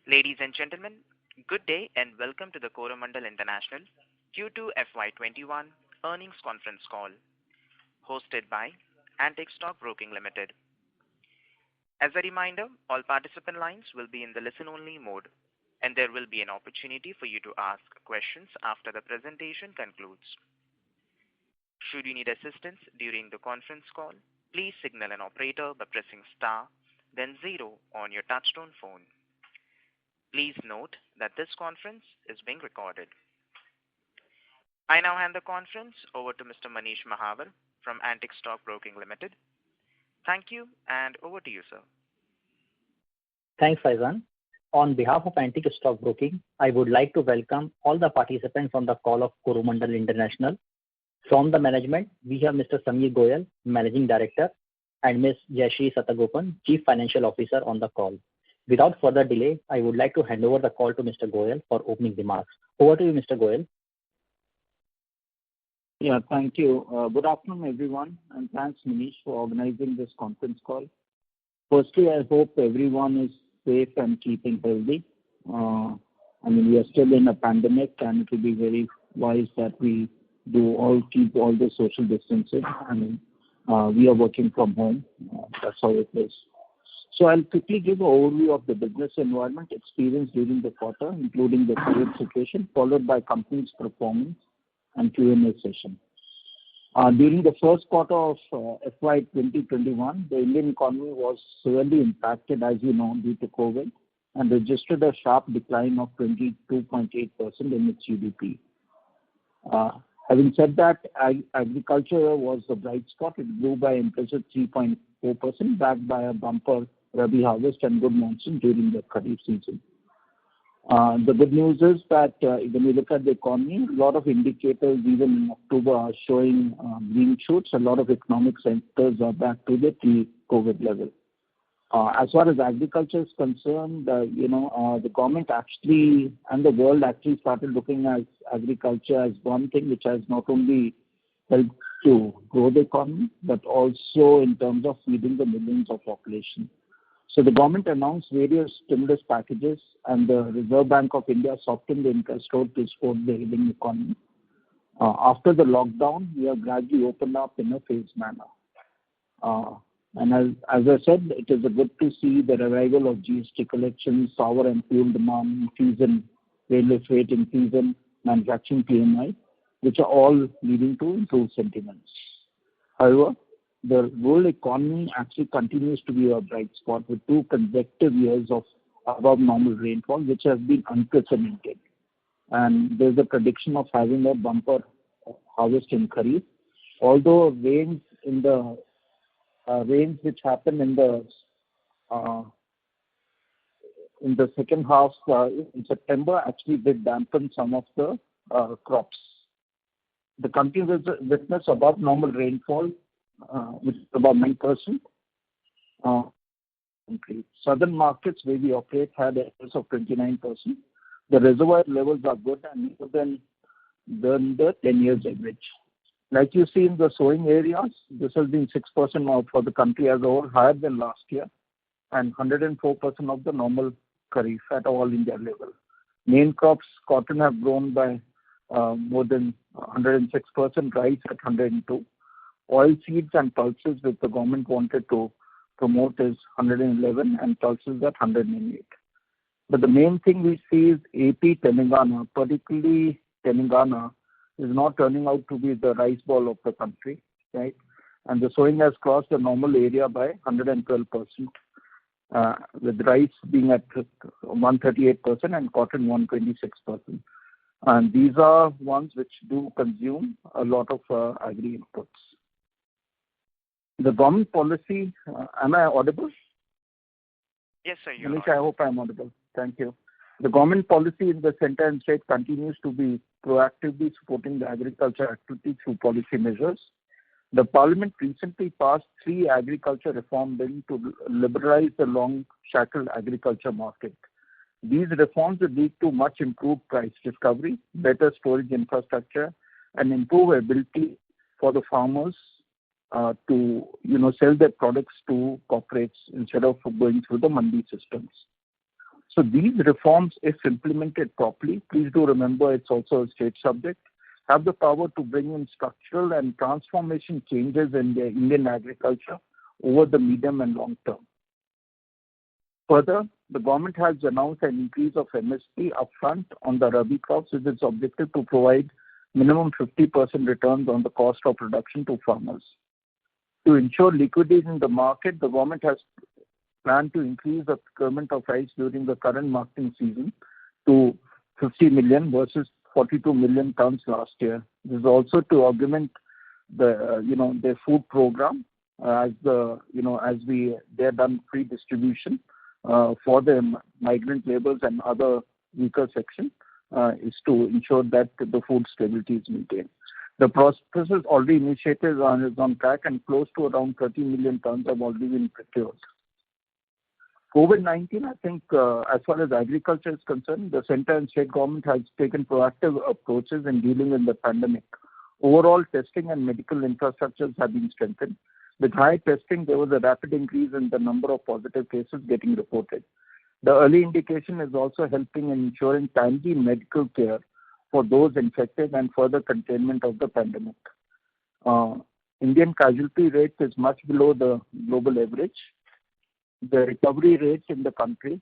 Ladies and gentlemen, good day and welcome to the Coromandel International Q2 FY21 earnings conference call hosted by Antique Stock Broking Limited. As a reminder, all participant lines will be in the listen-only mode, and there will be an opportunity for you to ask questions after the presentation concludes. Should you need assistance during the conference call, please signal an operator by pressing star, then 0 on your touchtone phone. Please note that this conference is being recorded. I now hand the conference over to Mr. Manish Mahawar from Antique Stock Broking Limited. Thank you, and over to you, sir. Thanks, Faizan. On behalf of Antique Stock Broking, I would like to welcome all the participants on the call of Coromandel International. From the management, we have Mr. Samir Goyal, Managing Director, and Ms. Jayashree Satagopan, Chief Financial Officer on the call. Without further delay, I would like to hand over the call to Mr. Goyal for opening remarks. Over to you, Mr. Goyal. Yeah, thank you. Good afternoon, everyone, and thanks, Manish, for organizing this conference call. Firstly, I hope everyone is safe and keeping healthy. We are still in a pandemic, and it will be very wise that we keep all the social distancing. We are working from home. That's how it is. So I'll quickly give an overview of the business environment experienced during the quarter, including the current situation, followed by company's performance and Q&A session. During the first quarter of FY 2021, the Indian economy was severely impacted, as you know, due to COVID, and registered a sharp decline of 22.8% in its GDP. Having said that, agriculture was the bright spot. It grew by impressive 3.4%, backed by a bumper Rabi harvest and good monsoon during the Kharif season. The good news is that when you look at the economy, a lot of indicators, even in October, are showing green shoots. A lot of economic sectors are back to the pre-COVID level. As far as agriculture is concerned, the government actually and the world actually started looking at agriculture as one thing which has not only helped to grow the economy, but also in terms of feeding the millions of population. So the government announced various stimulus packages, and the Reserve Bank of India softened the interest rate to support the Indian economy. After the lockdown, we have gradually opened up in a phased manner. And as I said, it is good to see the revival of GST collections, power and fuel demand increase in railway freight increase in manufacturing PMI, which are all leading to improved sentiments. However, the rural economy actually continues to be a bright spot with 2 consecutive years of above normal rainfall, which has been unprecedented. And there's a prediction of having a bumper harvest in Kharif. Although rains which happened in the second half in September actually did dampen some of the crops. The country will witness above normal rainfall, which is about 9%. Southern markets where we operate had a rise of 29%. The reservoir levels are good and more than the 10 years average. Like you see in the sowing areas, this has been 6% for the country as a whole, higher than last year, and 104% of the normal Kharif at all India level. Main crops, cotton have grown by more than 106%, rice at 102%. Oil seeds and pulses, which the government wanted to promote, is 111, and pulses at 108. But the main thing we see is AP Telangana, particularly Telangana, is not turning out to be the rice bowl of the country, right? And the sowing has crossed the normal area by 112%, with rice being at 138% and cotton 126%. And these are ones which do consume a lot of agri inputs. The government policy, am I audible? Yes, sir, you Manish, I hope I'm audible. Thank you. The government policy in the center and state continues to be proactively supporting the agriculture activity through policy measures. The Parliament recently passed 3 agriculture reform bills to liberalize the long-shackled agriculture market. These reforms will lead to much improved price discovery, better storage infrastructure, and improve ability for the farmers to sell their products to corporates instead of going through the mandi systems. So these reforms, if implemented properly, please do remember it's also a state subject, have the power to bring in structural and transformation changes in the Indian agriculture over the medium and long term. Further, the government has announced an increase of MSP upfront on the Rabi crops with its objective to provide minimum 50% returns on the cost of production to farmers. To ensure liquidity in the market, the government has planned to increase the procurement of rice during the current marketing season to 50 million versus 42 million tons last year. This is also to augment their food program as they're done free distribution for the migrant laborers and other weaker sections is to ensure that the food stability is maintained. The process is already initiated and is on track, and close to around 30 million tons have already been procured. COVID-19, I think, as far as agriculture is concerned, the centre and state government has taken proactive approaches in dealing with the pandemic. Overall, testing and medical infrastructures have been strengthened. With high testing, there was a rapid increase in the number of positive cases getting reported. The early indication is also helping in ensuring timely medical care for those infected and further containment of the pandemic. Indian casualty rate is much below the global average. The recovery rate in the country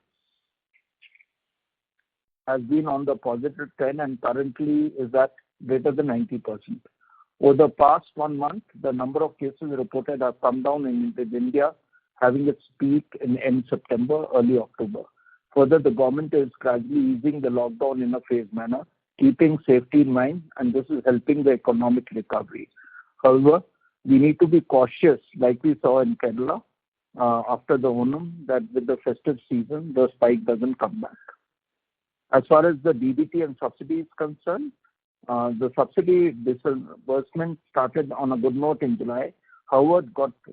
has been on the positive trend and currently is at greater than 90%. Over the past 1 month, the number of cases reported have come down in India, having its peak in end September, early October. Further, the government is gradually easing the lockdown in a phased manner, keeping safety in mind, and this is helping the economic recovery. However, we need to be cautious, like we saw in Kerala after the Onam, that with the festive season, the spike doesn't come back. As far as the DBT and subsidy is concerned, the subsidy disbursement started on a good note in July. However,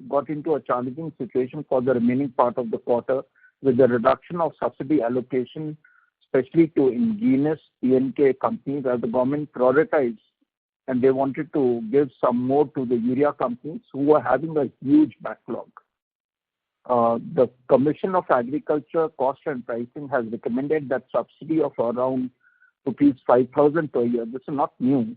got into a challenging situation for the remaining part of the quarter with the reduction of subsidy allocation, especially to indigenous PNK companies, as the government prioritized and they wanted to give some more to the urea companies who were having a huge backlog. The Commission of Agriculture Cost and Pricing has recommended that subsidy of around rupees 5,000 per year. This is not new,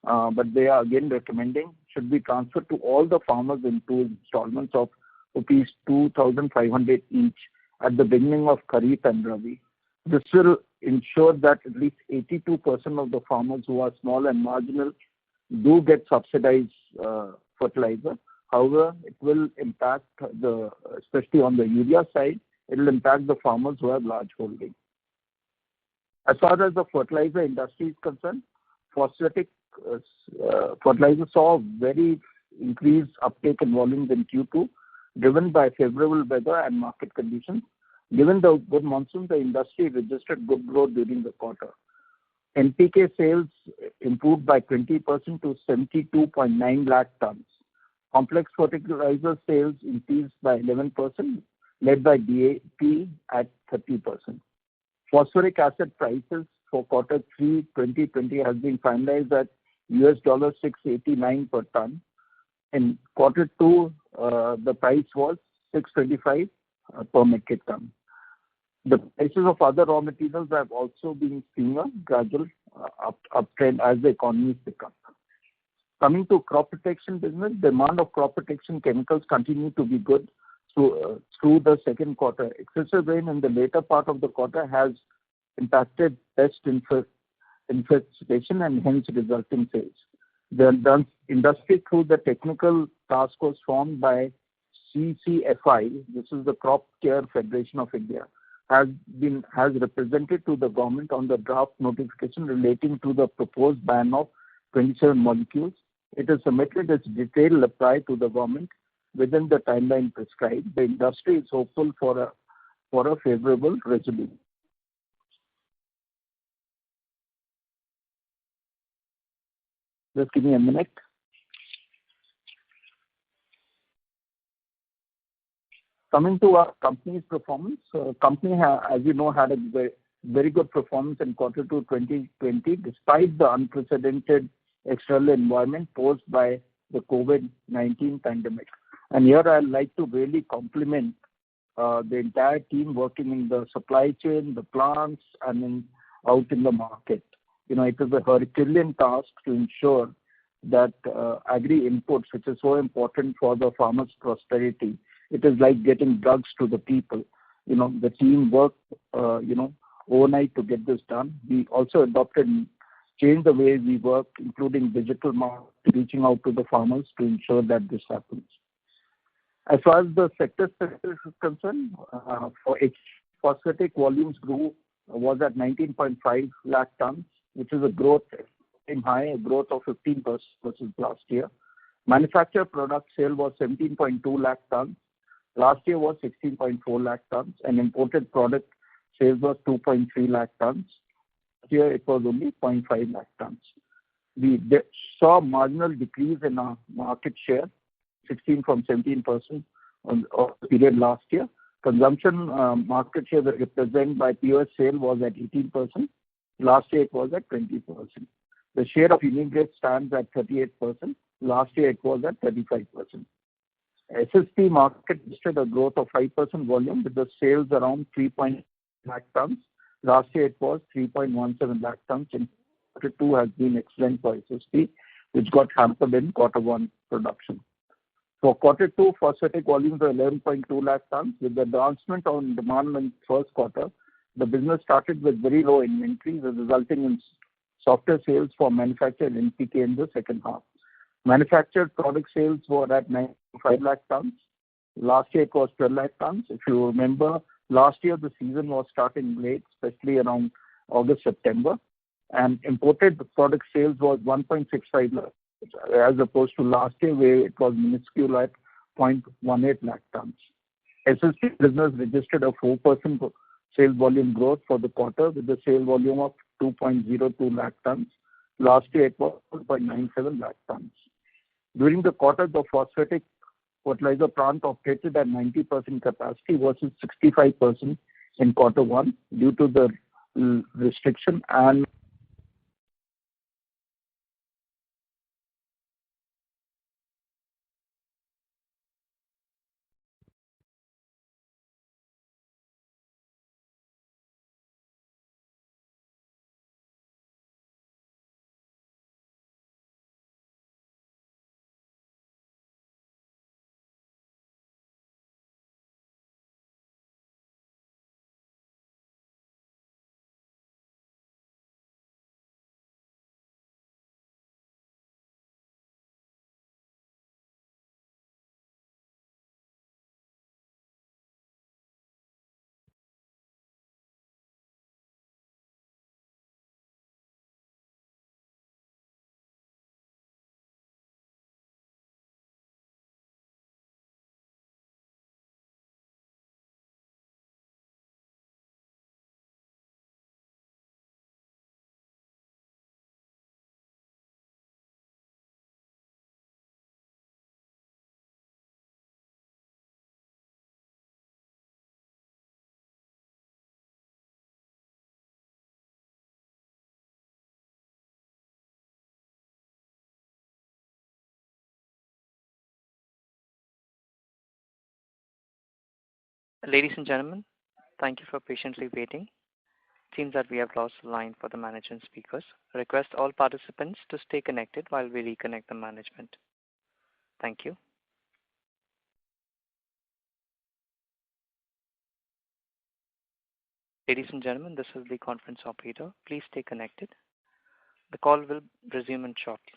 but they are again recommending should be transferred to all the farmers in 2 installments of rupees 2,500 each at the beginning of Kharif and Rabi. This will ensure that at least 82% of the farmers who are small and marginal do get subsidized fertilizer. However, it will impact especially on the urea side, it will impact the farmers who have large holding. As far as the fertilizer industry is concerned, phosphatic fertilizer saw very increased uptake in volumes in Q2, driven by favorable weather and market conditions. Given the good monsoon, the industry registered good growth during the quarter. NPK sales improved by 20% to 72.9 lakh tons. Complex fertilizer sales increased by 11%, led by DAP at 30%. Phosphoric acid prices for quarter 3 2020 has been finalized at $689 per ton. In quarter 2, the price was $625 per metric ton. The prices of other raw materials have also been seeing a gradual uptrend as the economy pick up. Coming to crop protection business, demand of crop protection chemicals continue to be good through the second quarter. Excessive rain in the later part of the quarter has impacted pest infestation and hence resulting sales. The industry, through the technical task force formed by CCFI, this is the Crop Care Federation of India, has represented to the government on the draft notification relating to the proposed ban of 27 molecules. It has submitted its detailed reply to the government within the timeline prescribed. The industry is hopeful for a favorable resolution. Just give me a minute. Coming to our company's performance, company, as you know, had a very good performance in quarter 2 2020 despite the unprecedented external environment posed by the COVID-19 pandemic. And here I'd like to really compliment the entire team working in the supply chain, the plants, and out in the market. It is a Herculean task to ensure that agri inputs, which is so important for the farmers' prosperity, it is like getting drugs to the people. The team worked, overnight to get this done. We also changed the way we work, including digital marketing, reaching out to the farmers to ensure that this happens. As far as the sector is concerned, for phosphatic volumes was at 19.5 lakh tons, which is a growth a growth of 15% versus last year. Manufactured product sale was 17.2 lakh tons. Last year was 16.4 lakh tons, and imported product sales was 2.3 lakh tons. Last year it was only 0.5 lakh tons. We saw marginal decrease in our market share, 16 from 17% on the period last year. Consumption market share represented by POS sale was at 18%. Last year it was at 20%. The share of unique grade stands at 38%. Last year it was at 35%. SSP market registered a growth of 5% volume with the sales around 3.0 lakh tons. Last year it was 3.17 lakh tons. In quarter 2 has been excellent for SSP, which got hampered in quarter 1 production. For quarter 2, phosphatic volumes were 11.2 lakh tons. With the advancement on demand in first quarter, the business started with very low inventories, resulting in softer sales for manufactured NPK in the second half. Manufactured product sales were at 9.5 lakh tons. Last year it was 12 lakh tons. If you remember, last year the season was starting late, especially around August, September, and imported product sales was 1.65 lakh, as opposed to last year where it was minuscule at 0.18 lakh tons. SSP business registered a 4% sales volume growth for the quarter with a sale volume of 2.02 lakh tons. Last year it was 1.97 lakh tons. During the quarter, the phosphatic fertilizer plant operated at 90% capacity versus 65% in quarter 1 due to the restriction and Ladies and gentlemen, thank you for patiently waiting. Seems that we have lost the line for the management speakers. Request all participants to stay connected while we reconnect the management. Thank you. Ladies and gentlemen, this is the conference operator. Please stay connected. The call will resume in shortly.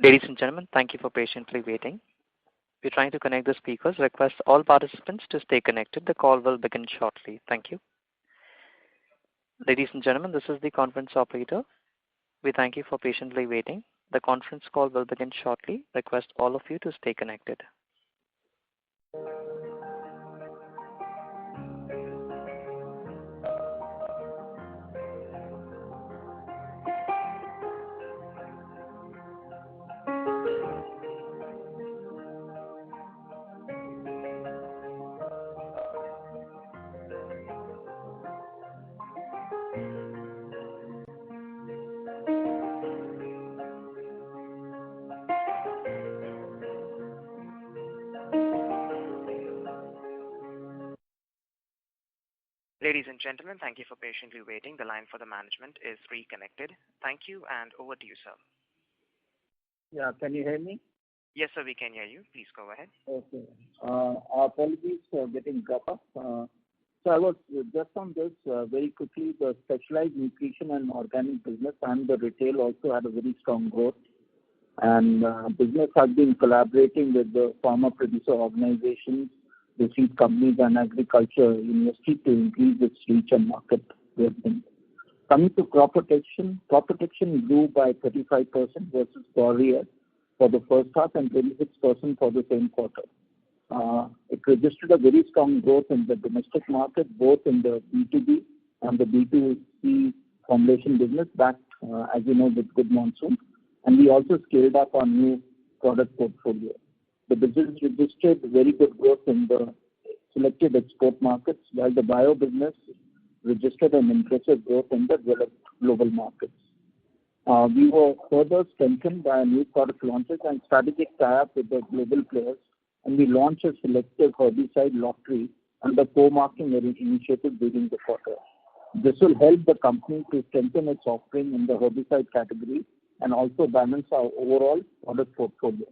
Ladies and gentlemen, thank you for patiently waiting. We're trying to connect the speakers. Request all participants to stay connected. The call will begin shortly. Thank you. Ladies and gentlemen, this is the conference operator. We thank you for patiently waiting. The conference call will begin shortly. Request all of you to stay connected. Ladies and gentlemen, thank you for patiently waiting. The line for the management is reconnected. Thank you, and over to you, sir. Yeah, can you hear me? Yes, sir, we can hear you. Please go ahead. Okay. Apologies for getting dropped off. So I was just on this very quickly. The specialized nutrition and organic business and the retail also had a very strong growth. And business has been collaborating with the farmer producer organizations, the seed companies and agriculture university to increase its reach and market development. Coming to crop protection grew by 35% versus prior year for the first half and 26% for the same quarter. It registered a very strong growth in the domestic market, both in the B2B and the B2C formulation business, backed, as you know, with good monsoon. And we also scaled up our new product portfolio. The business registered very good growth in the selected export markets, while the bio business registered an impressive growth in the developed global markets. We were further strengthened by new product launches and strategic tie-up with the global players, and we launched a selective herbicide lottery under co-marking initiative during the quarter. This will help the company to strengthen its offering in the herbicide category and also balance our overall product portfolio.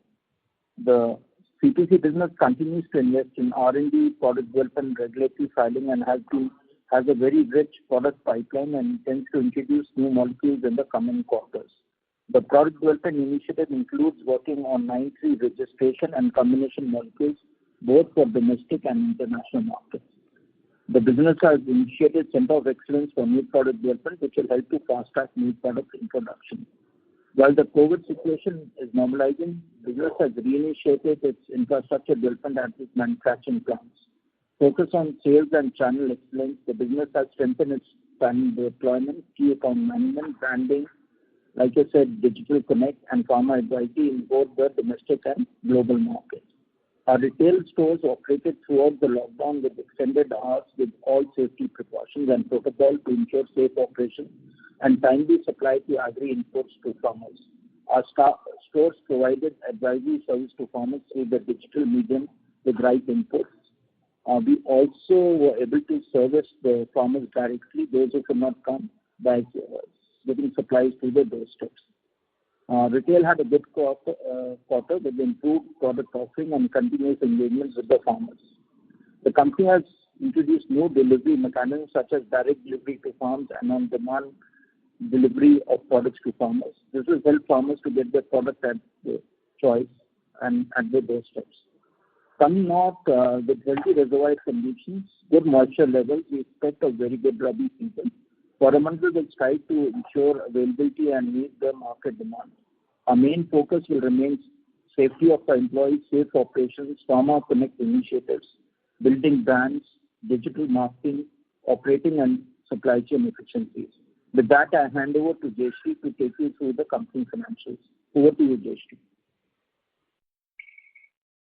The CPC business continues to invest in R&D, product development, regulatory filing, and has a very rich product pipeline and intends to introduce new molecules in the coming quarters. The product development initiative includes working on 9(3) registration and combination molecules, both for domestic and international markets. The business has initiated Center of Excellence for New Product Development, which will help to fast-track new product introduction. While the COVID situation is normalizing, business has reinitiated its infrastructure development at its manufacturing plants. Focus on sales and channel excellence, the business has strengthened its channel deployment, key account management, branding, like I said, digital connect and pharma advisory in both the domestic and global markets. Our retail stores operated throughout the lockdown with extended hours with all safety precautions and protocol to ensure safe operation and timely supply to agri inputs to farmers. Our stores provided advisory service to farmers through the digital medium with right inputs. We also were able to service the farmers directly, those who could not come, by giving supplies to the doorsteps. Retail had a good quarter with improved product offering and continuous engagement with the farmers. The company has introduced new delivery mechanisms such as direct delivery to farms and on-demand delivery of products to farmers. This will help farmers to get their product at their choice and at their doorsteps. Coming out with healthy reservoir conditions, good moisture levels, we expect a very good Rabi season. Coromandel will strive to ensure availability and meet the market demand. Our main focus will remain safety of our employees, safe operations, farmer connect initiatives, building brands, digital marketing, operating and supply chain efficiencies. With that, I hand over to Jayashree to take you through the company financials. Over to you, Jayashree.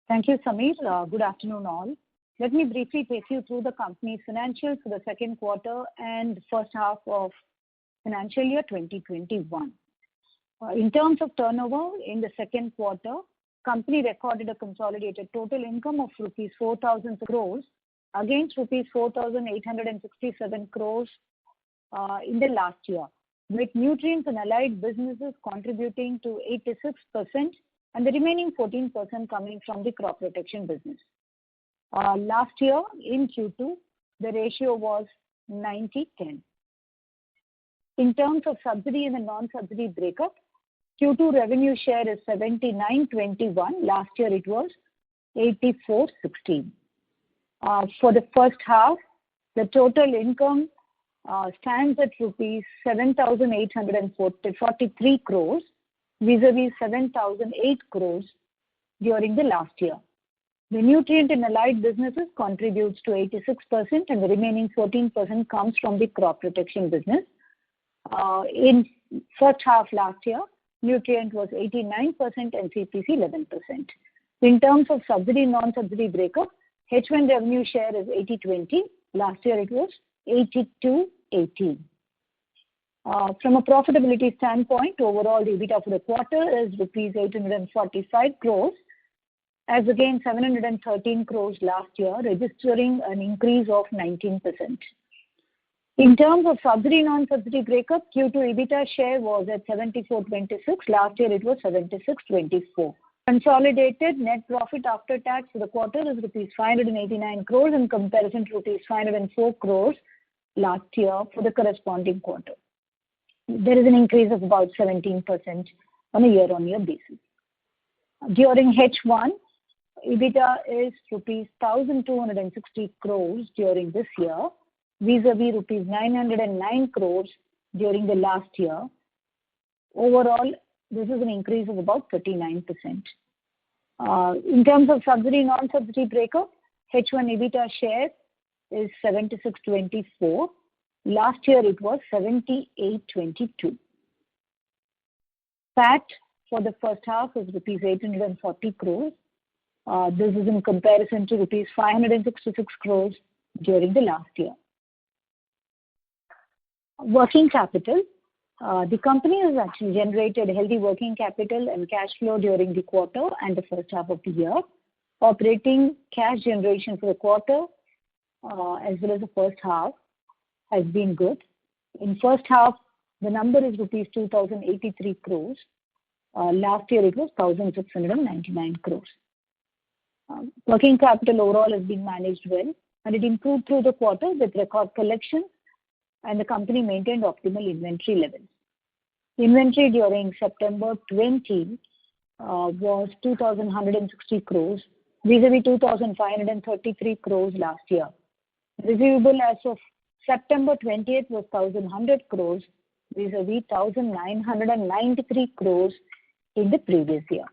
Thank you, Samir. Good afternoon, all. Let me briefly take you through the company's financials for the second quarter and first half of financial year 2021. In terms of turnover, in the second quarter, company recorded a consolidated total income of rupees 4,000 crores against rupees 4,867 crores in the last year, with nutrients and allied businesses contributing to 86% and the remaining 14% coming from the crop protection business. Last year, in Q2, the ratio was 90-10. In terms of subsidy and the non-subsidy breakup, Q2 revenue share is 79.21. Last year it was 84.16. For the first half, the total income stands at rupees 7,843 crores vis-a-vis 7,008 crores during the last year. The nutrient and allied businesses contributes to 86% and the remaining 14% comes from the crop protection business. In first half last year, nutrient was 89% and CPC 11%. In terms of subsidy non-subsidy breakup, H1 revenue share is 80-20. Last year it was 82-18. From a profitability standpoint, overall the EBITDA for the quarter is rupees 845 crores as against 713 crores last year, registering an increase of 19%. In terms of subsidy non-subsidy breakup, Q2 EBITDA share was at 74-26. Last year it was 76-24. Consolidated net profit after tax for the quarter is rupees 589 crores in comparison to rupees 504 crores last year for the corresponding quarter. There is an increase of about 17% on a year-on-year basis. During H1, EBITDA is rupees 1,260 crores during this year, vis-a-vis rupees 909 crores during the last year. Overall, this is an increase of about 39%. In terms of subsidy non-subsidy breakup, H1 EBITDA share is 76-24. Last year it was 78-22. PAT for the first half is rupees 840 crores. This is in comparison to rupees 566 crores during the last year. Working capital. The company has actually generated healthy working capital and cash flow during the quarter and the first half of the year. Operating cash generation for the quarter as well as the first half has been good. In first half, the number is rupees 2,083 crores. Last year it was 1,699 crores. Working capital overall has been managed well and it improved through the quarter with record collection and the company maintained optimal inventory levels. Inventory during September 20 was 2,160 crores vis-a-vis 2,533 crores last year. Receivable as of September 20th was 1,100 crores vis-a-vis 1,993 crores in the previous year.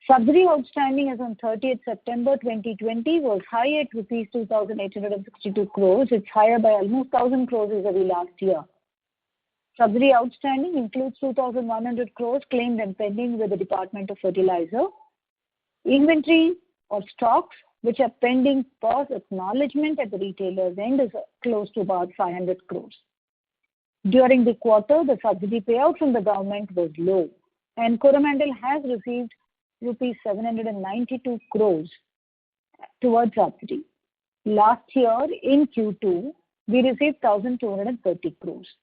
Subsidy outstanding as on 30th September 2020 was high at rupees 2,862 crores. It's higher by almost 1,000 crores vis-a-vis last year. Subsidy outstanding includes 2,100 crores claimed and pending with the Department of Fertilizer. Inventory or stocks which are pending POS acknowledgement at the retailer's end is close to about 500 crores. During the quarter, the subsidy payout from the government was low and Coromandel has received rupees 792 crores towards subsidy. Last year in Q2, we received 1,230 crores.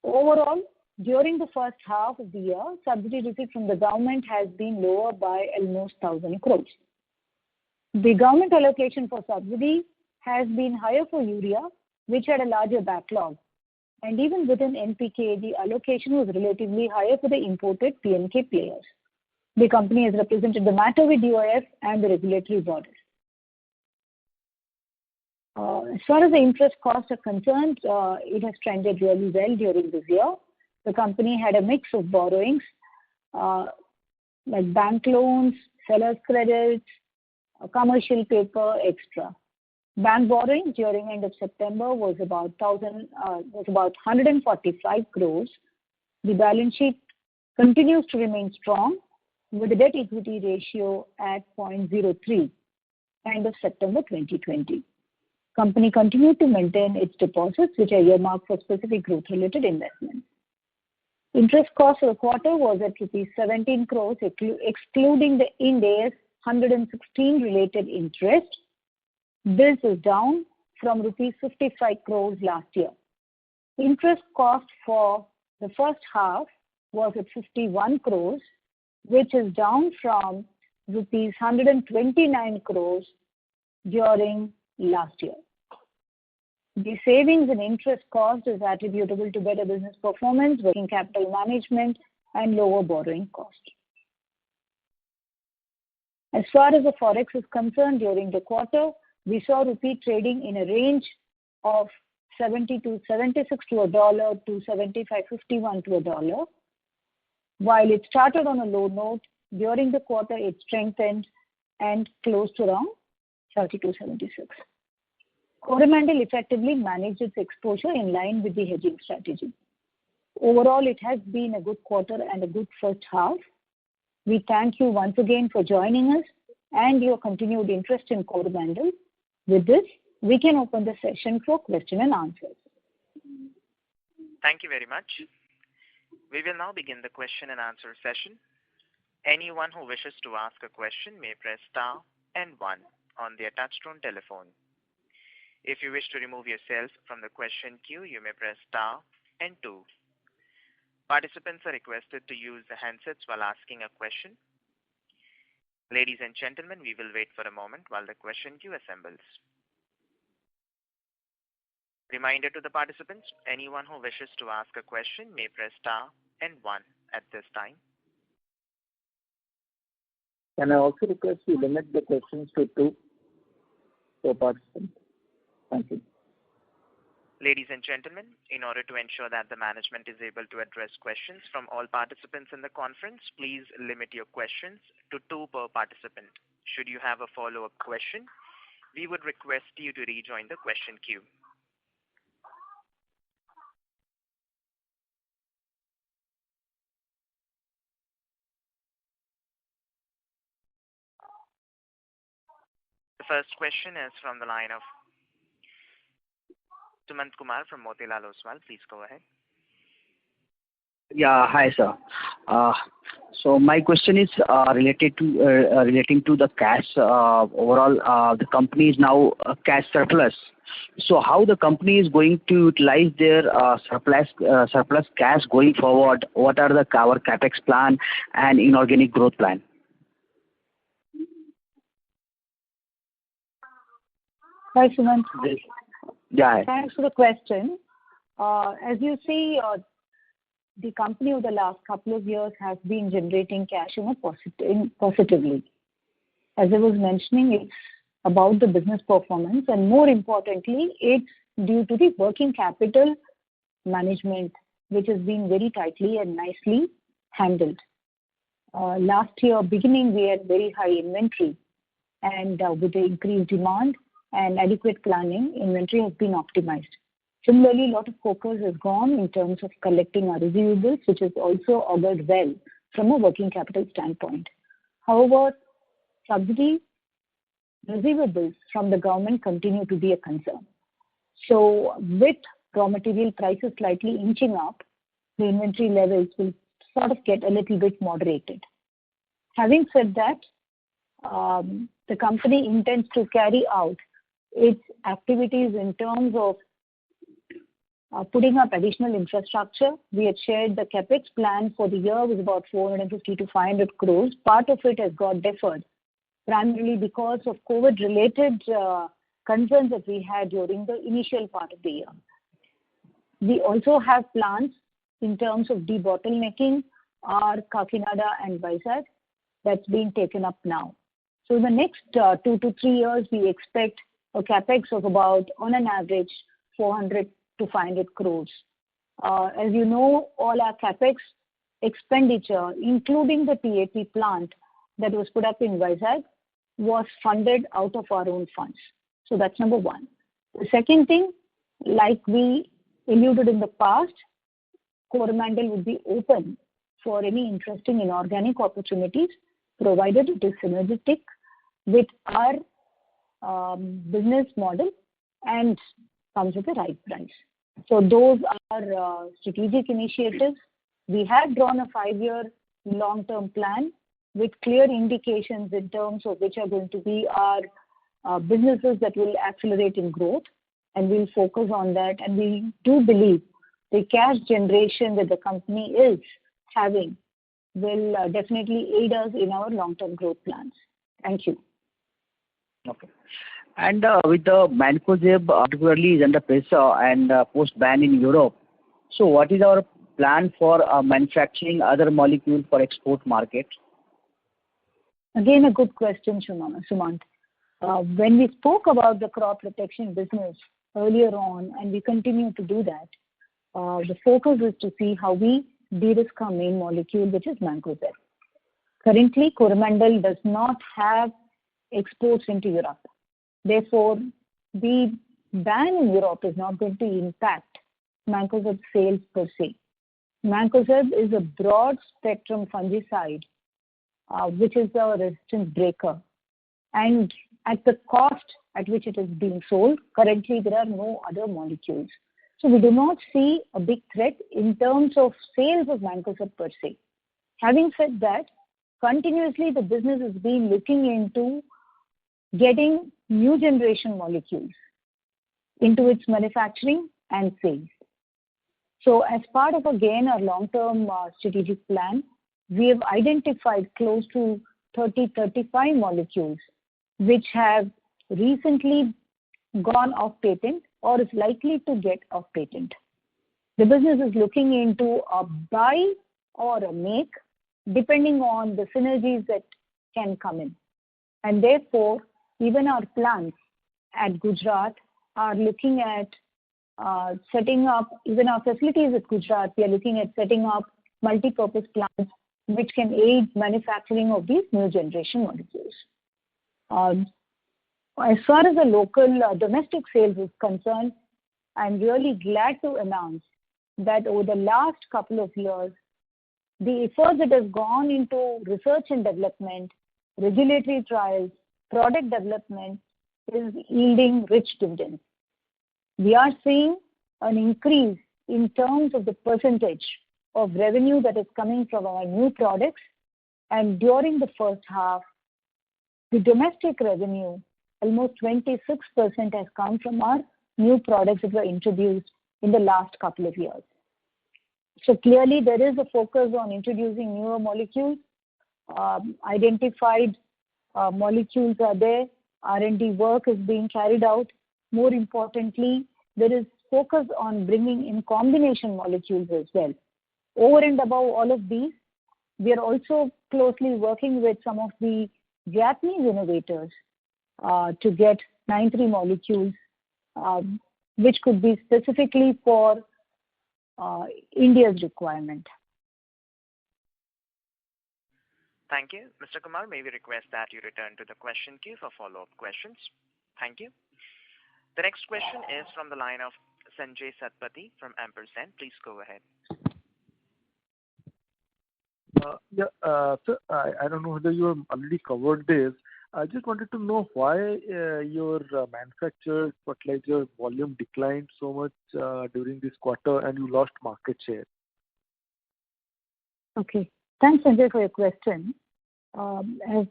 Overall, during the first half of the year, subsidy received from the government has been lower by almost 1,000 crores. The government allocation for subsidy has been higher for urea, which had a larger backlog. And even within NPK, the allocation was relatively higher for the imported PNK players. The company has represented the matter with DOF and the regulatory bodies. As far as the interest costs are concerned, it has trended really well during this year. The company had a mix of borrowings like bank loans, sellers' credits, commercial paper, extra. Bank borrowings during end of September was about 145 crores. The balance sheet continues to remain strong with the debt equity ratio at 0.03 end of September 2020. Company continued to maintain its deposits which are earmarked for specific growth related investments. Interest cost for the quarter was at rupees 17 crores excluding the Ind AS 116 related interest. This is down from rupees 55 crores last year. Interest cost for the first half was at 51 crores, which is down from rupees 129 crores during last year. The savings in interest cost is attributable to better business performance, working capital management, and lower borrowing costs. As far as the forex is concerned, during the quarter, we saw rupee trading in a range of 72.76 to a dollar to 75.51 to a dollar. While it started on a low note, during the quarter it strengthened and closed around 32.76. Coromandel effectively managed its exposure in line with the hedging strategy. Overall, it has been a good quarter and a good first half. We thank you once again for joining us and your continued interest in Coromandel. With this, we can open the session for question and answers. Thank you very much. We will now begin the question and answer session. Anyone who wishes to ask a question may press star and 1 on their touchtone telephone. If you wish to remove yourself from the question queue, you may press star and 2. Participants are requested to use the handsets while asking a question. Ladies and gentlemen, we will wait for a moment while the question queue assembles. Reminder to the participants, anyone who wishes to ask a question may press star and 1 at this time. Can I also request you limit the questions to 2 per participant? Thank you. Ladies and gentlemen, in order to ensure that the management is able to address questions from all participants in the conference, please limit your questions to 2 per participant. Should you have a follow-up question, we would request you to rejoin the question queue. The first question is from the line of Sumant Kumar from Motilal Oswal. Please go ahead. Yeah, hi sir. So my question is relating to the cash. Overall, the company is now cash surplus. So how the company is going to utilize their surplus cash going forward? What are our capex plan and inorganic growth plan? Hi, Sumant. Yeah. Thanks for the question. As you see, the company over the last couple of years has been generating cash positively. As I was mentioning, it's about the business performance, and more importantly, it's due to the working capital management, which has been very tightly and nicely handled. Last year, beginning, we had very high inventory, and with the increased demand and adequate planning, inventory has been optimized. Similarly, a lot of focus has gone in terms of collecting our receivables, which has also augured well from a working capital standpoint. However, subsidy receivables from the government continue to be a concern. So with raw material prices slightly inching up, the inventory levels will sort of get a little bit moderated. Having said that, the company intends to carry out its activities in terms of putting up additional infrastructure. We had shared the capex plan for the year was about 450 to 500 crores. Part of it has got deferred, primarily because of COVID-related concerns that we had during the initial part of the year. We also have plans in terms of debottlenecking our Kakinada and Vizag. That's being taken up now. So in the next 2 to 3 years, we expect a capex of about, on an average, 400 to 500 crores. As you know, all our capex expenditure, including the TAP plant that was put up in Vizag, was funded out of our own funds. So that's number one. The second thing, like we alluded in the past, Coromandel would be open for any interesting inorganic opportunities, provided it is synergetic with our business model and comes with the right price. So those are strategic initiatives. We have drawn a 5-year long-term plan with clear indications in terms of which are going to be our businesses that will accelerate in growth, and we'll focus on that. And we do believe the cash generation that the company is having will definitely aid us in our long-term growth plans. Thank you. Okay. And with the Mancozeb particularly is under pressure and post-ban in Europe, so what is our plan for manufacturing other molecules for export market? Again, a good question, Sumant. When we spoke about the crop protection business earlier on, and we continue to do that, the focus is to see how we de-risk our main molecule, which is Mancozeb. Currently, Coromandel does not have exports into Europe. Therefore, the ban in Europe is not going to impact Mancozeb sales per se. Mancozeb is a broad spectrum fungicide, which is a resistance breaker. And at the cost at which it is being sold, currently there are no other molecules. So we do not see a big threat in terms of sales of Mancozeb per se. Having said that, continuously the business has been looking into getting new generation molecules into its manufacturing and sales. So as part of, again, our long-term strategic plan, we have identified close to 35 molecules which have recently gone off patent or is likely to get off patent. The business is looking into a buy or a make depending on the synergies that can come in. And therefore, even our plants at Gujarat are looking at setting up, even our facilities at Gujarat, we are looking at setting up multi-purpose plants which can aid manufacturing of these new generation molecules. As far as the local domestic sales is concerned, I'm really glad to announce that over the last couple of years, the efforts that have gone into research and development, regulatory trials, product development is yielding rich dividends. We are seeing an increase in terms of the percentage of revenue that is coming from our new products, and during the first half, the domestic revenue, almost 26% has come from our new products that were introduced in the last couple of years. So clearly there is a focus on introducing newer molecules. Identified molecules are there. R&D work is being carried out. More importantly, there is focus on bringing in combination molecules as well. Over and above all of these, we are also closely working with some of the Japanese innovators to get 9(3) molecules, which could be specifically for India's requirement. Thank you. Mr. Kumar, may we request that you return to the question queue for follow-up questions? Thank you. The next question is from the line of Sanjay Satpathy from Ampersand. Please go ahead. Sir, I don't know whether you have already covered this. I just wanted to know why your manufactured fertilizer volume declined so much during this quarter and you lost market share. Okay. Thanks, Sanjay, for your question. As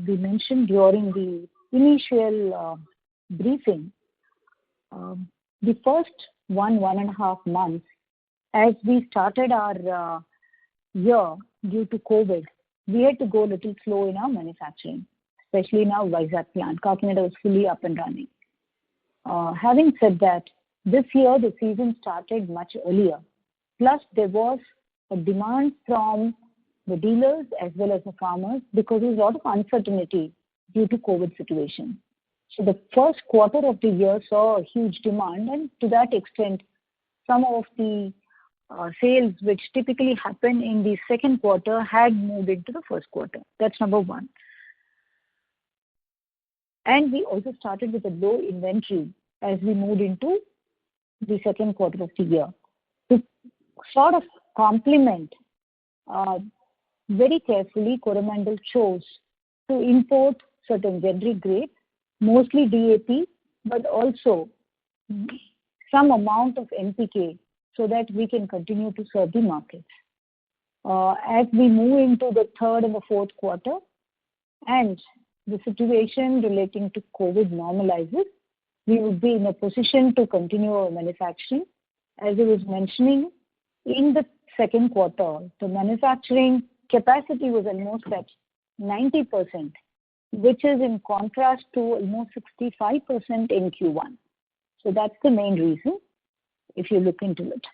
we mentioned during the initial briefing, the first 1.5 months, as we started our year due to COVID, we had to go a little slow in our manufacturing, especially in our Vizag plant. Kakinada was fully up and running. Having said that, this year the season started much earlier. Plus, there was a demand from the dealers as well as the farmers because there was a lot of uncertainty due to COVID situation. So the first quarter of the year saw a huge demand, and to that extent, some of the sales which typically happen in the second quarter had moved into the first quarter. That's number one. And we also started with a low inventory as we moved into the second quarter of the year. To sort of complement, very carefully, Coromandel chose to import certain generic grades, mostly DAP, but also some amount of NPK so that we can continue to serve the markets. As we move into the third and the fourth quarter, and the situation relating to COVID normalizes, we will be in a position to continue our manufacturing. As I was mentioning, in the second quarter, the manufacturing capacity was almost at 90%, which is in contrast to almost 65% in Q1. So that's the main reason, if you look into it.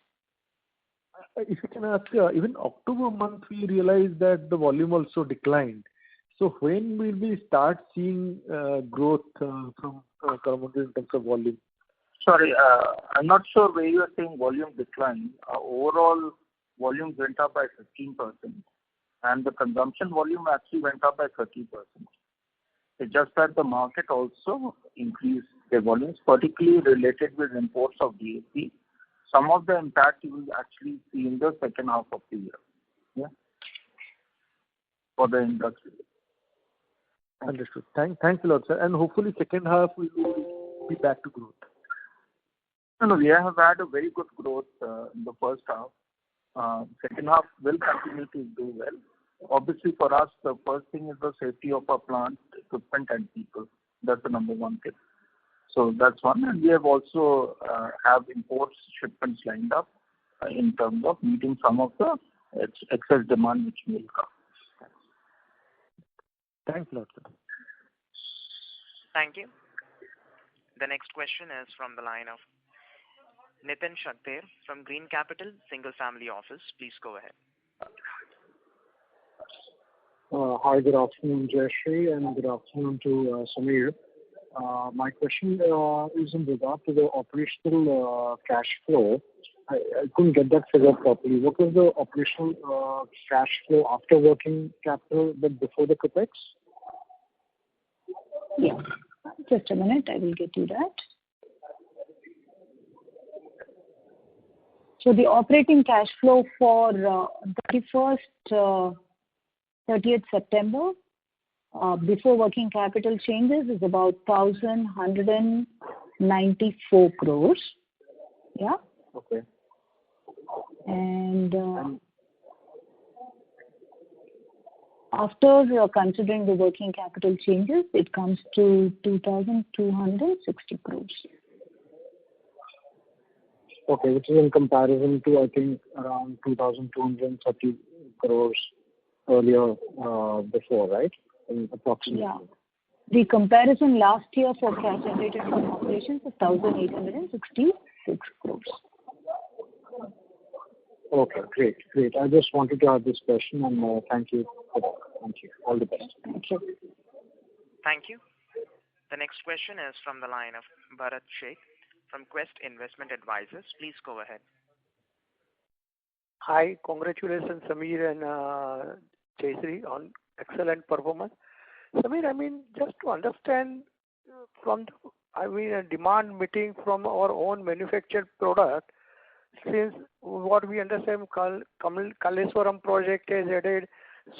If you can ask, even October month, we realized that the volume also declined. So when will we start seeing growth from Coromandel in terms of volume? Sorry, I'm not sure where you are saying volume decline. Overall, volumes went up by 15%, and the consumption volume actually went up by 30%. It's just that the market also increased their volumes, particularly related with imports of DAP. Some of the impact you will actually see in the second half of the year, yeah, for the industry. Understood. Thanks a lot, sir. And hopefully second half we will be back to growth. No, we have had a very good growth in the first half. Second half will continue to do well. Obviously, for us, the first thing is the safety of our plant, equipment, and people. That's the number one thing. So that's one. And we have also have imports shipments lined up in terms of meeting some of the excess demand which will come. Thanks a lot, sir. Thank you. The next question is from the line of Nitin Shakdher from Green Capital Single Family Office. Please go ahead. Hi, good afternoon, Jayashree, and good afternoon to Samir. My question is in regard to the operational cash flow. I couldn't get that figure properly. What was the operational cash flow after working capital but before the capex? Yeah, just a minute, I will get you that. So the operating cash flow for 30th September before working capital changes is about 1,194 crores. Yeah. Okay. And after considering the working capital changes, it comes to 2,260 crores. Okay, which is in comparison to, I think, around 2,230 crores earlier before, right? Approximately. Yeah. The comparison last year for cash generated from operations is 1,866 crores. Okay, great. I just wanted to ask this question, and thank you for that. Thank you. All the best. Thank you. Thank you. The next question is from the line of Bharat Sheth from Quest Investment Advisors. Please go ahead. Hi, congratulations, Samir and Jayashree, on excellent performance. Samir, just to understand from a demand meeting from our own manufactured product, since what we understand, Kaleswaram project has added,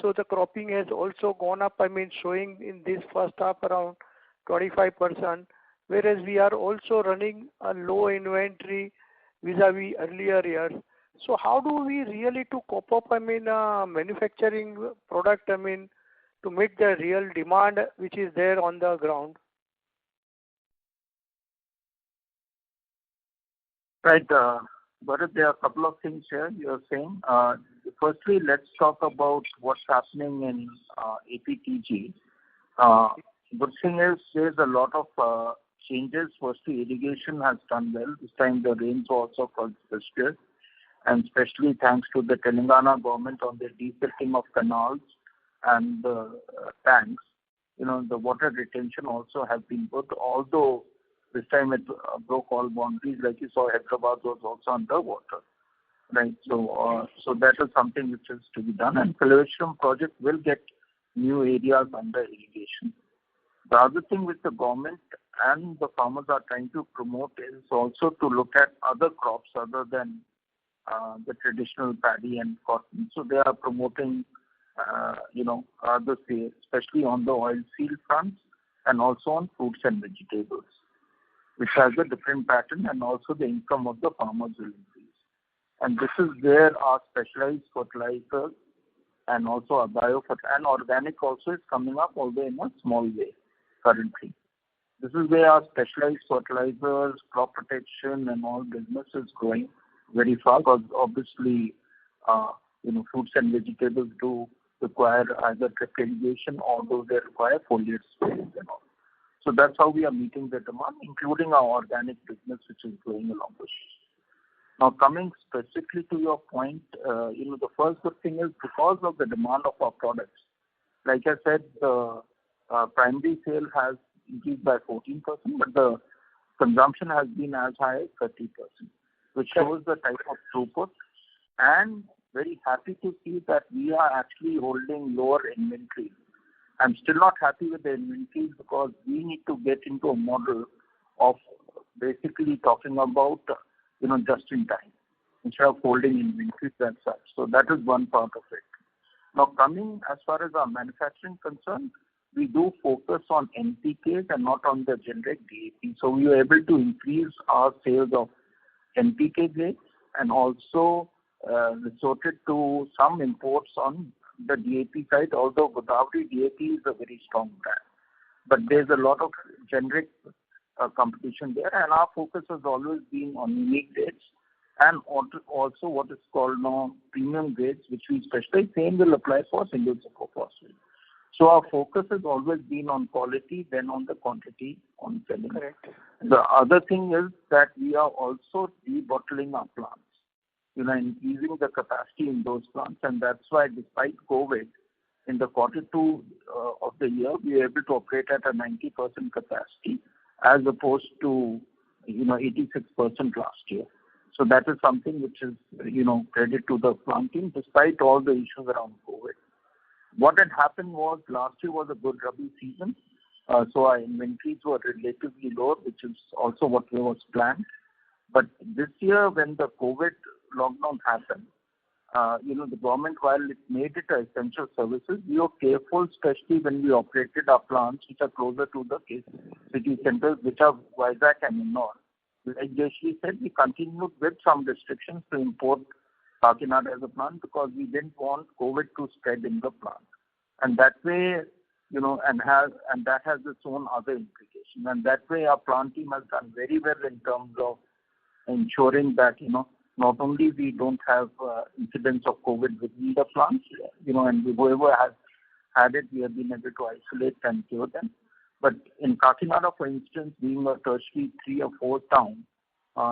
so the cropping has also gone up, showing in this first half around 25%, whereas we are also running a low inventory vis-a-vis earlier years. So how do we really to cope up, manufacturing product, to meet the real demand which is there on the ground? Right. Bharat, there are a couple of things here you are saying. Firstly, let's talk about what's happening in APTG. Good thing is there's a lot of changes. Firstly, irrigation has done well. This time the rains were also consistent, and especially thanks to the Telangana government on the desilting of canals and the tanks. The water retention also has been good, although this time it broke all boundaries. Like you saw, Hyderabad was also underwater. Right. So that is something which is to be done, and Kaleshwaram project will get new areas under irrigation. The other thing which the government and the farmers are trying to promote is also to look at other crops other than the traditional paddy and cotton. So they are promoting, other sales, especially on the oilseed front and also on fruits and vegetables, which has a different pattern, and also the income of the farmers will increase. And this is where our specialized fertilizers and also our and organic also is coming up, although in a small way currently. This is where our specialized fertilizers, crop protection and all business is growing very fast, because obviously, fruits and vegetables do require either drip irrigation, although they require foliar sprays and all. So that's how we are meeting the demand, including our organic business, which is growing along with it. Now, coming specifically to your point, the first good thing is because of the demand of our products. Like I said, the primary sale has increased by 14%, but the consumption has been as high as 30%, which shows the type of throughput. And very happy to see that we are actually holding lower inventory. I'm still not happy with the inventories because we need to get into a model of basically talking about, just in time instead of holding inventories and such. So that is one part of it. Now, coming as far as our manufacturing concerned, we do focus on NPKs and not on the generic DAP. So we were able to increase our sales of NPK grades and also resorted to some imports on the DAP side, although Godavari DAP is a very strong brand. But there's a lot of generic competition there, and our focus has always been on unique grades and also what is called now premium grades, which we specialize. Same will apply for single superphosphate. So our focus has always been on quality, then on the quantity on selling. Correct. The other thing is that we are also debottling our plants, increasing the capacity in those plants, and that's why despite COVID, in the quarter two of the year, we were able to operate at a 90% capacity as opposed to 86% last year. So that is something which is credit to the plant team despite all the issues around COVID. What had happened was last year was a good Rabi season, so our inventories were relatively low, which is also what was planned. But this year, when the COVID lockdown happened, the government, while it made it essential services, we were careful, especially when we operated our plants, which are closer to the city centers, which are Vizag and Ennore. Like Jayashree said, we continued with some restrictions to import Kakinada as a plant because we didn't want COVID to spread in the plant. And that way, and that has its own other implications. And that way, our plant team has done very well in terms of ensuring that, not only we don't have incidents of COVID within the plants, and whoever has had it, we have been able to isolate and cure them. But in Kakinada, for instance, being a tertiary 3 or 4 town,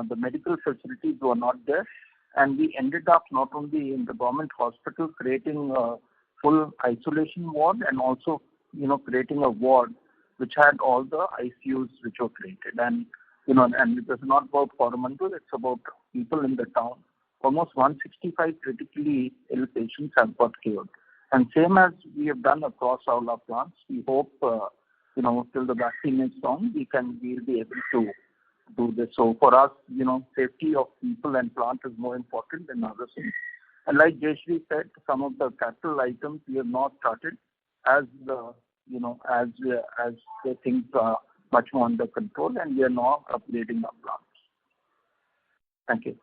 the medical facilities were not there. And we ended up not only in the government hospital creating a full isolation ward and also, creating a ward which had all the ICUs which were created. And, and it is not about Coromandel, it's about people in the town. Almost 165 critically ill patients have got cured. And same as we have done across all our plants, we hope, till the vaccine is strong, we'll be able to do this. So for us, safety of people and plant is more important than other things. And like Jayashree said, some of the capital items we have not started as the things are much more under control, and we are now upgrading our plants. Thank you.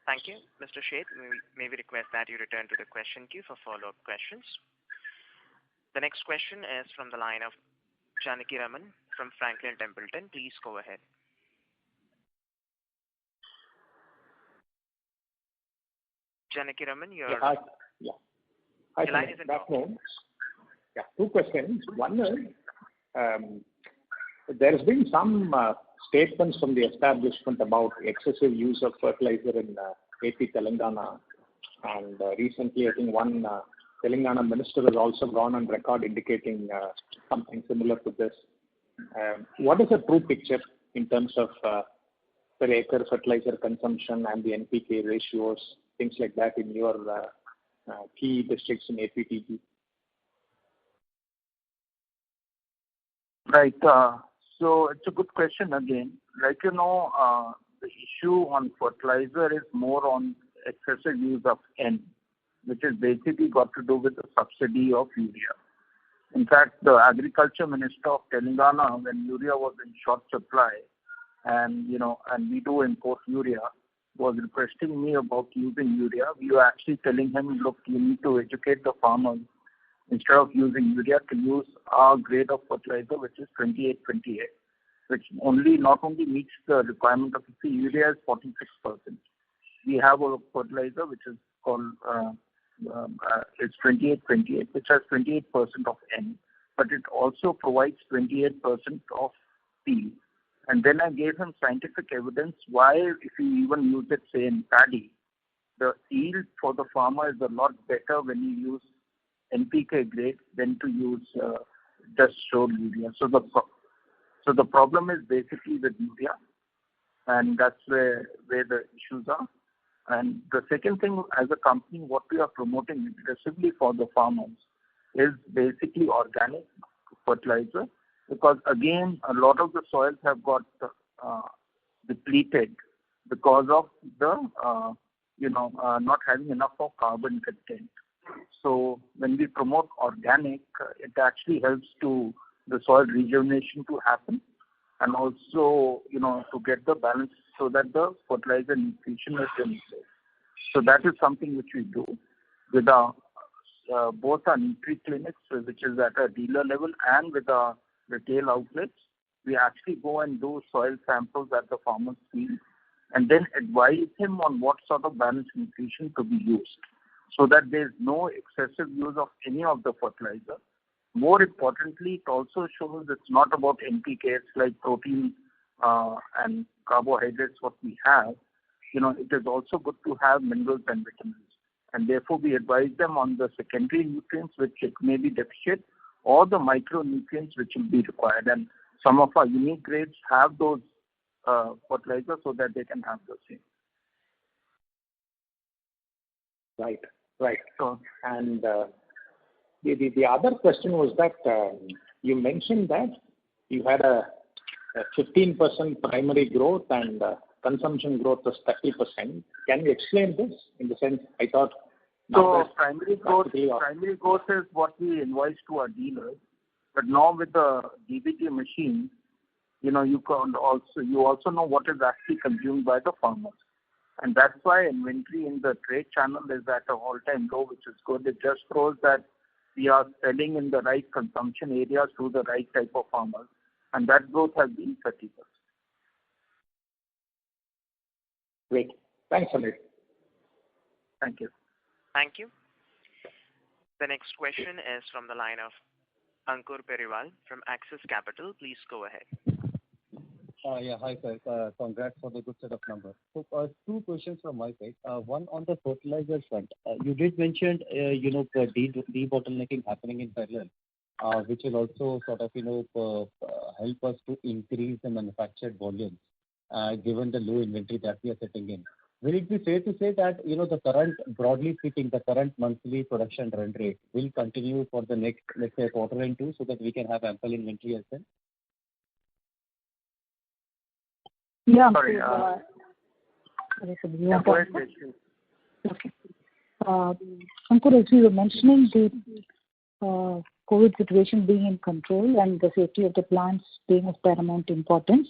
Thank you. Mr. Sheth, may we request that you return to the question queue for follow-up questions. The next question is from the line of Janaki Raman from Franklin Templeton. Please go ahead. Janaki Raman, your Hi. your line is in talk. Yeah, 2 questions. One is, there has been some statements from the establishment about excessive use of fertilizer in AP Telangana, and recently I think one Telangana minister has also gone on record indicating something similar to this. What is the true picture in terms of per acre fertilizer consumption and the NPK ratios, things like that in your key districts in APTG? Right. So it's a good question again. Like the issue on fertilizer is more on excessive use of N, which is basically got to do with the subsidy of urea. In fact, the agriculture minister of Telangana, when urea was in short supply, and we do import urea, was requesting me about using urea. We were actually telling him, look, you need to educate the farmers instead of using urea to use our grade of fertilizer, which is 2828, which not only meets the requirement of urea is 46%. We have a fertilizer which is called it's 2828, which has 28% of N, but it also provides 28% of P. And then I gave him scientific evidence why, if you even use it, say, in paddy, the yield for the farmer is a lot better when you use NPK grade than to use just stored urea. So the problem is basically with urea, and that's where the issues are. And the second thing, as a company, what we are promoting aggressively for the farmers is basically organic fertilizer, because again, a lot of the soils have got depleted because of the not having enough of carbon content. So when we promote organic, it actually helps to the soil rejuvenation to happen, and also to get the balance so that the fertilizer nutrition is in place. So that is something which we do with our both our Nutri clinics, which is at a dealer level, and with our retail outlets. We actually go and do soil samples at the farmer's field and then advise him on what sort of balanced nutrition to be used, so that there is no excessive use of any of the fertilizer. More importantly, it also shows it's not about NPK, it's like protein and carbohydrates what we have. It is also good to have minerals and vitamins. And therefore, we advise them on the secondary nutrients which it may be deficient, or the micronutrients which will be required. And some of our unique grades have those fertilizers so that they can have the same. Right. So, and the other question was that you mentioned that you had a 15% primary growth and consumption growth was 30%. Can you explain this? In the sense, I thought. So primary growth is what we invoice to our dealers, but now with the DBT machine, you also know what is actually consumed by the farmers, and that's why inventory in the trade channel is at an all-time low, which is good. It just shows that we are selling in the right consumption areas to the right type of farmers, and that growth has been 30%. Great. Thanks, Samir. Thank you. Thank you. The next question is from the line of Ankur Periwal from Axis Capital. Please go ahead. Hi, sir. Congrats for the good set of numbers. So, two questions from my side. One on the fertilizer front. You did mention, debottlenecking happening in parallel, which will also sort of, help us to increase the manufactured volumes, given the low inventory that we are sitting in. Will it be fair to say that, the current, broadly speaking, the current monthly production run rate will continue for the next, let's say, quarter and two, so that we can have ample inventory as well? Yeah. Sorry. Go ahead. Okay. Ankur, as you were mentioning, the COVID situation being in control and the safety of the plants being of paramount importance,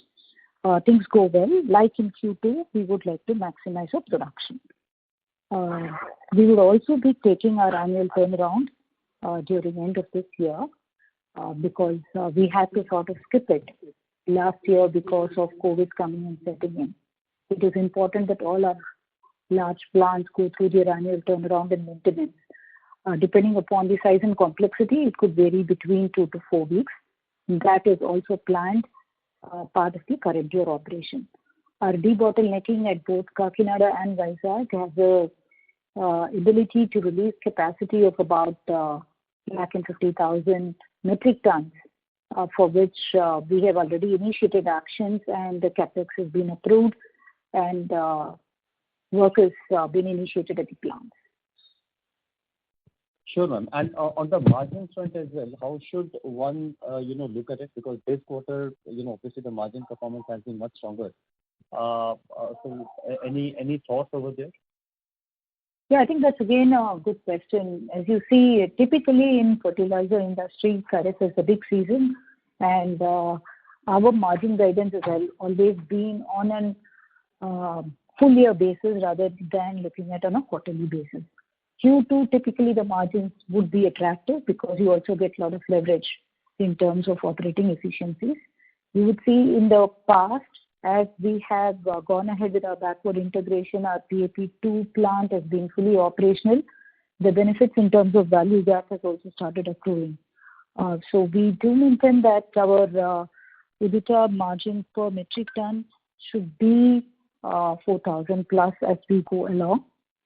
things go well. Like in Q2, we would like to maximize our production. We would also be taking our annual turnaround during end of this year because we had to sort of skip it last year because of COVID coming and setting in. It is important that all our large plants go through their annual turnaround and maintenance. Depending upon the size and complexity, it could vary between 2 to 4 weeks. That is also planned part of the current year operation. Our debottlenecking at both Kakinada and Vizag has the ability to release capacity of about 150,000 metric tons, for which we have already initiated actions and the capex has been approved and work has been initiated at the plants. Sure, ma'am. And on the margin front as well, how should one, look at it? Because this quarter, obviously the margin performance has been much stronger. So any thoughts over there? Yeah, I think that's again a good question. As you see, typically in fertilizer industry, Kharif is the big season, and our margin guidance has always been on an full year basis rather than looking at on a quarterly basis. Q2, typically the margins would be attractive because you also get a lot of leverage in terms of operating efficiencies. You would see in the past, as we have gone ahead with our backward integration, our PAP2 plant has been fully operational. The benefits in terms of value gap has also started accruing. So we do maintain that our EBITDA margin per metric ton should be 4,000 plus as we go along.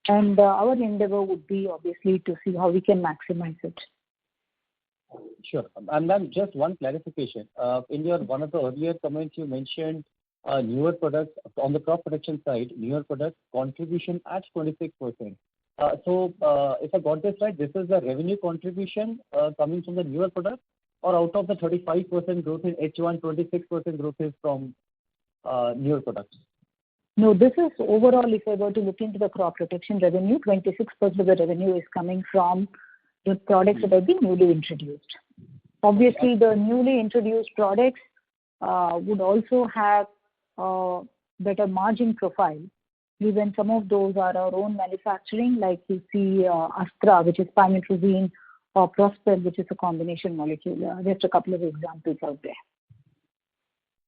And our endeavor would be obviously to see how we can maximize it. Sure. And then just one clarification. In your one of the earlier comments, you mentioned newer products on the crop protection side, newer products contribution at 26%. So if I got this right, this is the revenue contribution coming from the newer products, or out of the 35% growth in H1, 26% growth is from newer products? No, this is overall, if I were to look into the crop protection revenue, 26% of the revenue is coming from the products that have been newly introduced. Obviously, the newly introduced products would also have a better margin profile. Even some of those are our own manufacturing, like you see Astra, which is pymetrozine, or Prosper, which is a combination molecule. Just a couple of examples out there.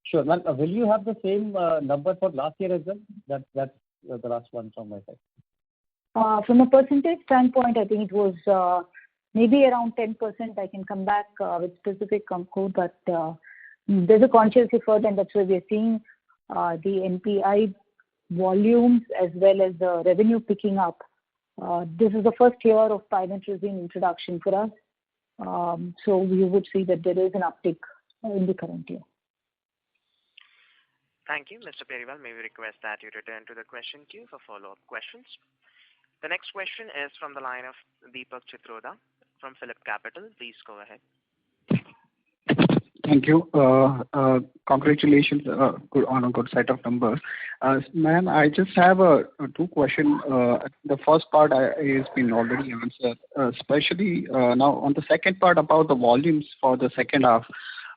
Sure. Ma'am, will you have the same number for last year as well? That's the last one from my side. From a percentage standpoint, I think it was maybe around 10%. I can come back with specific code, but there's a conscious effort, and that's where we're seeing the NPI volumes as well as the revenue picking up. This is the first year of pymetrozine introduction for us. So we would see that there is an uptick in the current year. Thank you. Mr. Periwal, may we request that you return to the question queue for follow-up questions. The next question is from the line of Deepak Chitroda from Phillip Capital. Please go ahead. Thank you. Congratulations on a good set of numbers. Ma'am, I just have two questions. The first part has been already answered, especially now on the second part about the volumes for the second half.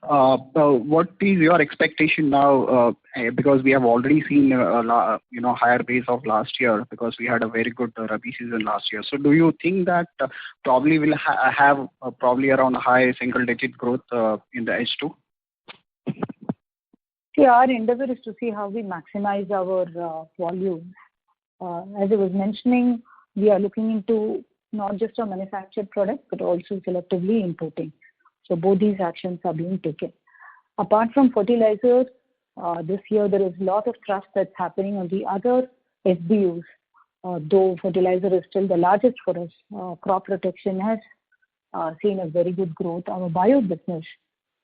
What is your expectation now? Because we have already seen higher base of last year because we had a very good Rabi season last year. So do you think that probably will have probably around high single-digit growth in the H2? See, our endeavor is to see how we maximize our volume. As I was mentioning, we are looking into not just our manufactured products but also selectively importing. So both these actions are being taken. Apart from fertilizers, this year there is a lot of thrust that's happening on the other SBUs. Though fertilizer is still the largest for us, crop protection has seen a very good growth. Our bio business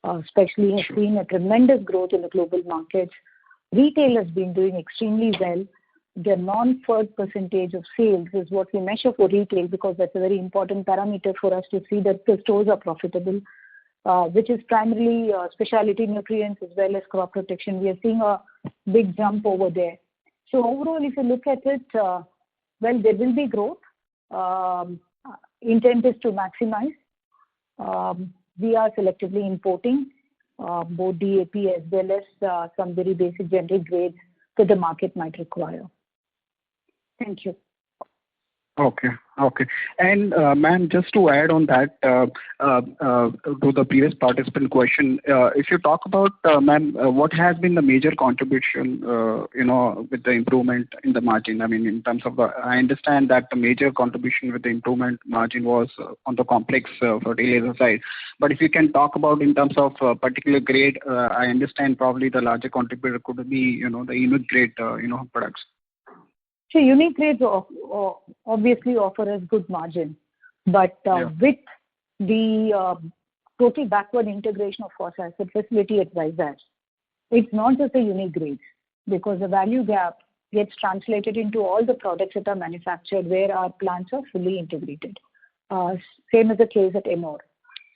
especially has seen a tremendous growth in the global markets. Retail has been doing extremely well. The non-FERD percentage of sales is what we measure for retail because that's a very important parameter for us to see that the stores are profitable. Which is primarily specialty nutrients as well as crop protection. We are seeing a big jump over there. So overall, if you look at it, well, there will be growth. Intent is to maximize. We are selectively importing both DAP as well as some very basic generic grades that the market might require. Thank you. Okay. And ma'am, just to add on that to the previous participant question, if you talk about, ma'am, what has been the major contribution, with the improvement in the margin? I mean, in terms of I understand that the major contribution with the improvement margin was on the complex fertilizer side. But if you can talk about in terms of particular grade, I understand probably the larger contributor could be, the unique grade, products. So unique grades obviously offer us good margin, but with the total backward integration of phosphate facility at Vizag, it's not just the unique grades because the value gap gets translated into all the products that are manufactured where our plants are fully integrated. Same is the case at Ennore.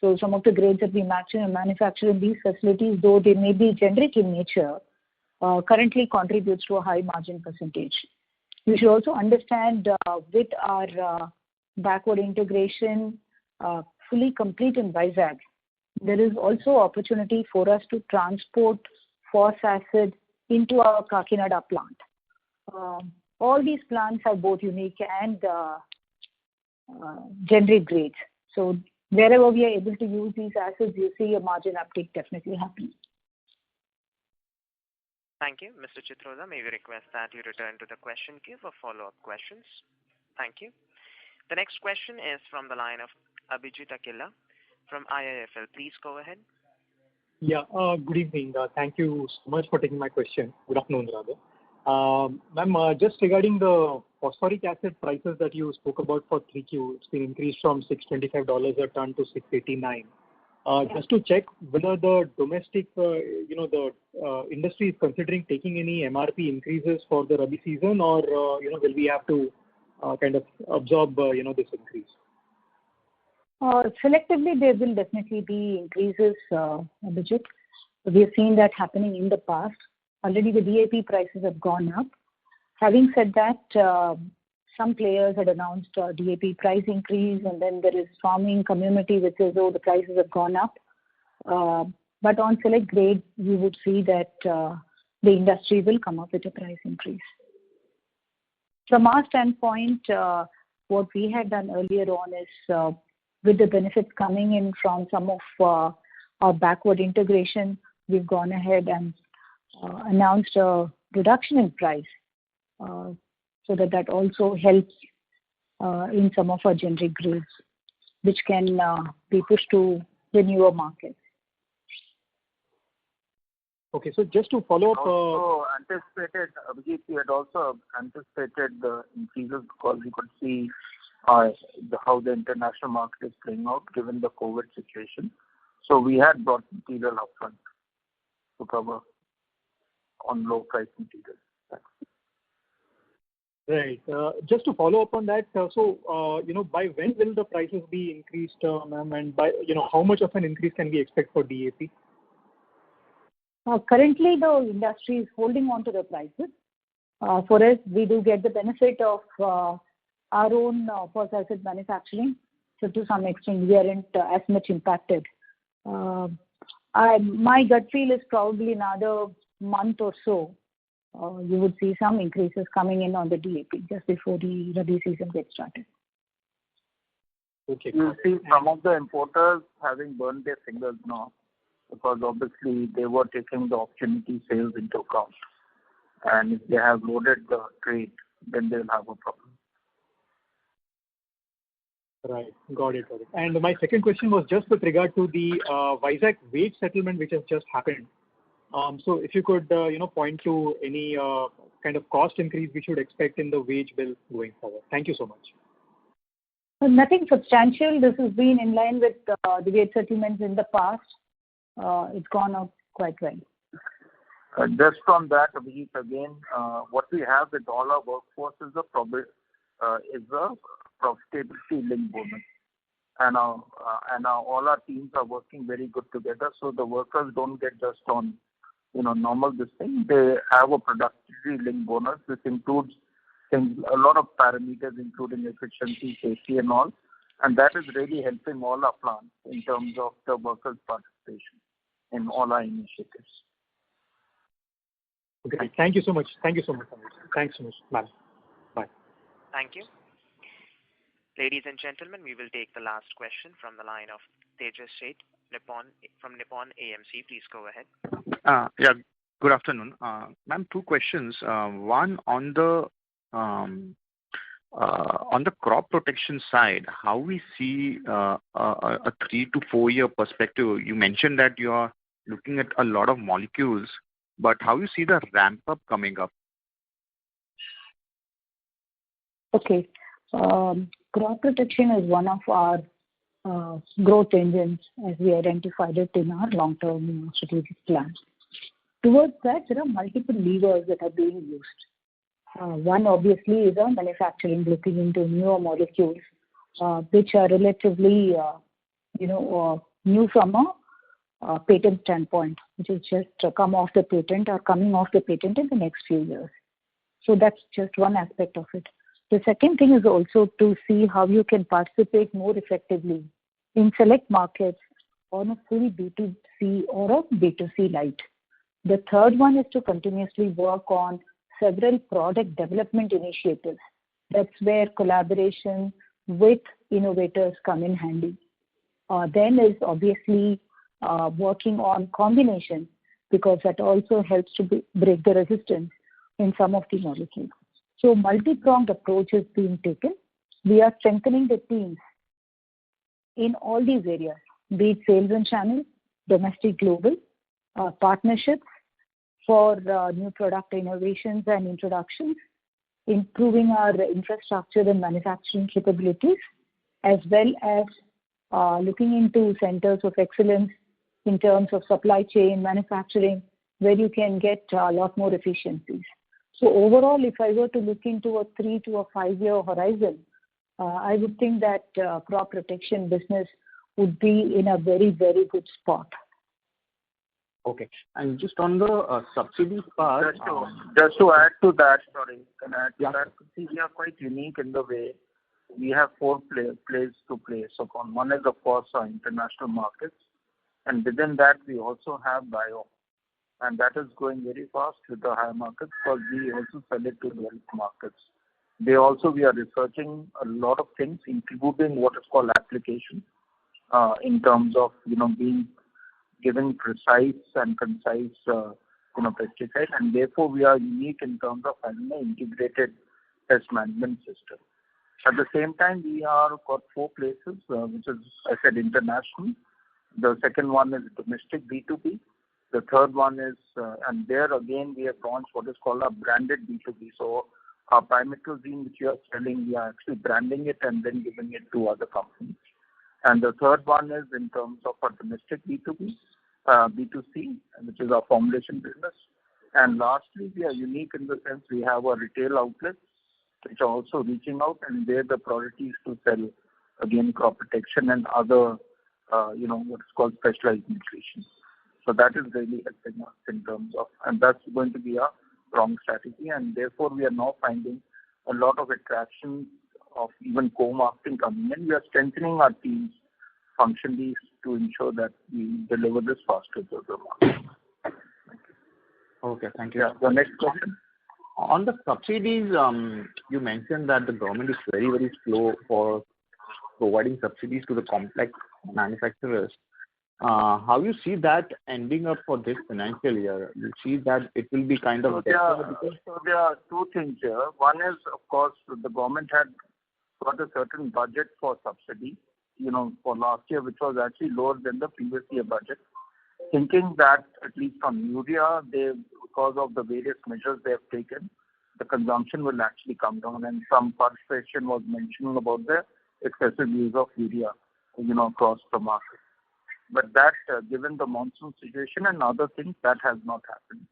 So some of the grades that we manufacture in these facilities, though they may be generic in nature, currently contributes to a high margin percentage. You should also understand with our backward integration fully complete in Vizag, there is also opportunity for us to transport phosphate acid into our Kakinada plant. All these plants have both unique and generic grades. So wherever we are able to use these acids, you see a margin uptick definitely happening. Thank you. Mr. Chitroda, may we request that you return to the question queue for follow-up questions. Thank you. The next question is from the line of Abhijit Akella from IIFL. Please go ahead. Yeah, good evening. Thank you so much for taking my question. Good afternoon, rather. Ma'am, just regarding the phosphoric acid prices that you spoke about for 3Q, it's been increased from $625 a ton to $689. Just to check whether the domestic, the industry is considering taking any MRP increases for the Rabi season, or will we have to kind of absorb this increase? Selectively, there will definitely be increases, Abhijit. We have seen that happening in the past. Already the DAP prices have gone up. Having said that, some players had announced a DAP price increase, and then there is farming community which says, oh, the prices have gone up. But on select grade, we would see that the industry will come up with a price increase. From our standpoint, what we had done earlier on is with the benefits coming in from some of our backward integration, we've gone ahead and announced a reduction in price so that also helps in some of our generic grades, which can be pushed to the newer markets. Okay, so just to follow up... Abhijit, we had also anticipated the increases because we could see how the international market is playing out given the COVID situation. So we had brought material upfront to cover on low price material. Right. Just to follow up on that, by when will the prices be increased, ma'am, and by how much of an increase can we expect for DAP? Currently, the industry is holding on to the prices. For us, we do get the benefit of our own phosphoric acid manufacturing, so to some extent we aren't as much impacted. My gut feel is probably another month or so. You would see some increases coming in on the DAP just before the Rabi season gets started. Okay. You see some of the importers having burned their fingers now because obviously they were taking the opportunity sales into account. And if they have loaded the trade, then they'll have a problem. Right. Got it. And my second question was just with regard to the Vizag wage settlement which has just happened. So if you could, point to any kind of cost increase we should expect in the wage bill going forward. Thank you so much. Nothing substantial. This has been in line with the wage settlements in the past. It's gone out quite well. Just from that, Abhijit, again, what we have with all our workforce is a profitability linked bonus. And all our teams are working very good together, so the workers don't get just on normal this thing. They have a productivity linked bonus. This includes things, a lot of parameters, including efficiency, safety, and all. And that is really helping all our plants in terms of the workers' participation in all our initiatives. Okay. Thank you so much. Thanks so much, ma'am. Bye. Thank you. Ladies and gentlemen, we will take the last question from the line of Tejas Sheth from Nippon AMC. Please go ahead. Yeah. Good afternoon, ma'am. Two questions. One on the crop protection side, how we see a 3 to 4 year perspective. You mentioned that you are looking at a lot of molecules, but how you see the ramp up coming up? Okay. Crop protection is one of our growth engines as we identified it in our long-term strategic plan. Towards that, there are multiple levers that are being used. One obviously is manufacturing, looking into newer molecules, which are relatively, new from a patent standpoint, which is just come off the patent or coming off the patent in the next few years. So that's just one aspect of it. The second thing is also to see how you can participate more effectively in select markets on a full B2C or a B2C light. The third one is to continuously work on several product development initiatives. That's where collaboration with innovators come in handy. Then is obviously working on combination, because that also helps to break the resistance in some of the molecules. So multi-pronged approach is being taken. We are strengthening the teams in all these areas, be it sales and channel, domestic, global, partnerships for new product innovations and introductions, improving our infrastructure and manufacturing capabilities, as well as looking into centers of excellence in terms of supply chain, manufacturing, where you can get a lot more efficiencies. So overall, if I were to look into a 3 to a 5 year horizon, I would think that crop protection business would be in a very, very good spot. Okay. And just on the subsidies part. Just to add to that, can I add to that? See, we are quite unique in the way we have four plays to play. So one is, of course, our international markets. And within that, we also have bio. And that is growing very fast with the higher markets because we also sell it to the health markets. We are researching a lot of things, including what is called application, in terms of, being given precise and concise, pesticide. And therefore, we are unique in terms of having an integrated pest management system. At the same time, we are got four places, which is, I said, international. The second one is domestic B2B. The third one is, and there again, we have launched what is called a branded B2B. So our pymetrozine, which we are selling, we are actually branding it and then giving it to other companies. And the third one is in terms of our domestic B2B, B2C, which is our formulation business. And lastly, we are unique in the sense we have our retail outlets, which are also reaching out, and there the priority is to sell, again, crop protection and other, what is called specialized nutrition. So that is really helping us in terms of, and that's going to be a strong strategy. And therefore, we are now finding a lot of attraction of even co-marketing coming in. We are strengthening our teams functionally to ensure that we deliver this faster to the market. Okay, thank you. Yeah, the next question. On the subsidies, you mentioned that the government is very, very slow for providing subsidies to the complex manufacturers. How you see that ending up for this financial year? You see that it will be kind of better? So there are two things here. One is, of course, the government had got a certain budget for subsidy, for last year, which was actually lower than the previous year budget. Thinking that, at least on urea, because of the various measures they have taken, the consumption will actually come down. And some participation was mentioning about the excessive use of urea, across the market. But that, given the monsoon situation and other things, that has not happened.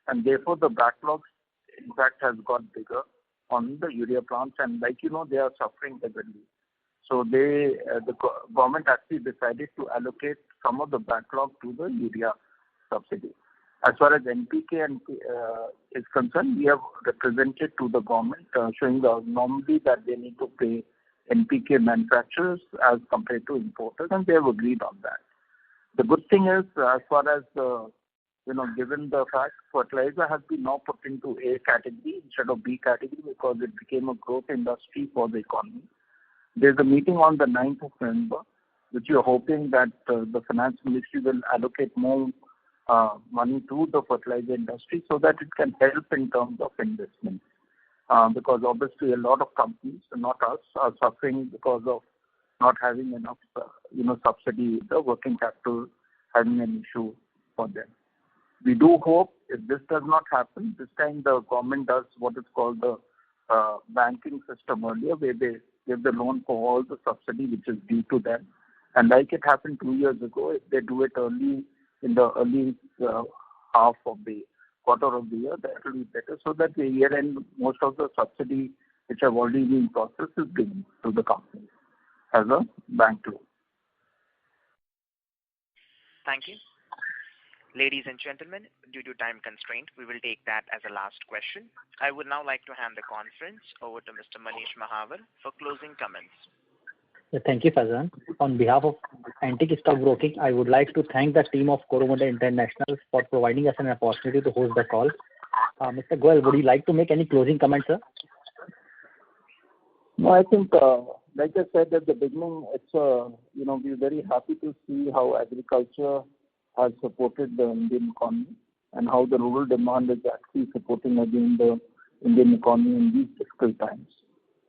And therefore, the backlog, in fact, has got bigger on the urea plants. And they are suffering heavily. So the government actually decided to allocate some of the backlog to the urea subsidy. As far as NPK is concerned, we have represented to the government, showing the anomaly that they need to pay NPK manufacturers as compared to importers, and they have agreed on that. The good thing is, as far as given the fact fertilizer has been now put into A category instead of B category because it became a growth industry for the economy. There's a meeting on the 9th of November, which we are hoping that the finance ministry will allocate more money to the fertilizer industry so that it can help in terms of investment. Because obviously a lot of companies, not us, are suffering because of not having enough, subsidy, the working capital having an issue for them. We do hope if this does not happen, this time the government does what is called the banking system earlier, where they give the loan for all the subsidy which is due to them. And like it happened 2 years ago, if they do it early in the early half of the quarter of the year, that will be better so that the year end, most of the subsidy which have already been processed is given to the companies as a bank loan. Thank you. Ladies and gentlemen, due to time constraint, we will take that as a last question. I would now like to hand the conference over to Mr. Manish Mahawar for closing comments. Thank you, Faizan. On behalf of Antique Stock Broking, I would like to thank the team of Coromandel International for providing us an opportunity to host the call. Mr. Goel, would you like to make any closing comments, sir? No, I think, like I said at the beginning, it's we're very happy to see how agriculture has supported the Indian economy and how the rural demand is actually supporting again the Indian economy in these difficult times.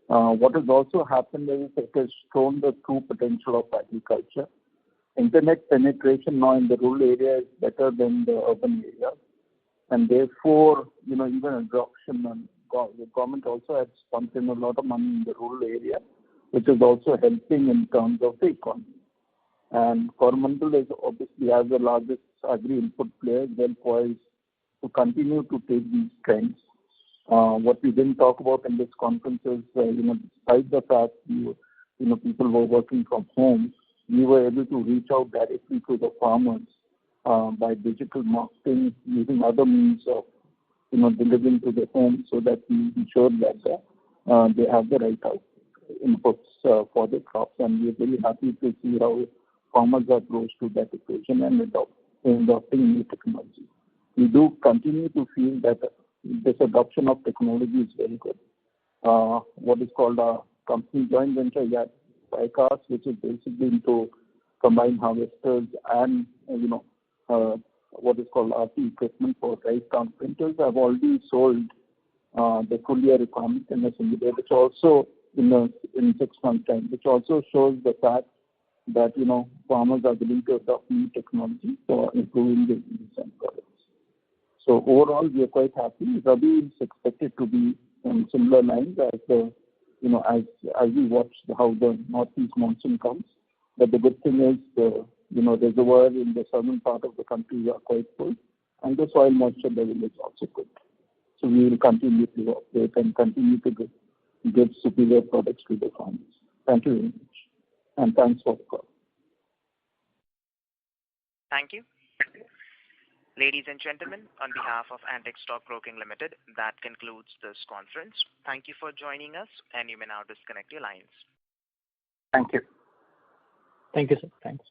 What has also happened is it has shown the true potential of agriculture. internet penetration now in the rural area is better than the urban area, and therefore, even adoption, and the government also has pumped in a lot of money in the rural area, which is also helping in terms of the economy. And Coromandel is obviously, as the largest agri input player, well poised to continue to take these trends. What we didn't talk about in this conference is, despite the fact people were working from home, we were able to reach out directly to the farmers by digital marketing, using other means of delivering to the home, so that we ensure that they have the right inputs for the crops. And we are very happy to see how farmers are close to that equation and adopting new technology. We do continue to feel that this adoption of technology is very good. What is called a company joint venture, Bycast, which is basically into combined harvesters and what is called RT equipment for rice count printers, have already sold the full year requirement in a single day, which also in 6 months time, which also shows the fact that farmers are willing to adopt new technology for improving the yields and products. So overall, we are quite happy. Rabi is expected to be on similar lines as as we watch how the northeast monsoon comes. But the good thing is the reservoirs in the southern part of the country are quite full, and the soil moisture level is also good. So we will continue to operate and continue to give superior products to the farmers. Thank you very much, and thanks for the call. Thank you. Ladies and gentlemen, on behalf of Antique Stock Broking Limited, that concludes this conference. Thank you for joining us, and you may now disconnect your lines. Thank you. Thank you, sir. Thanks.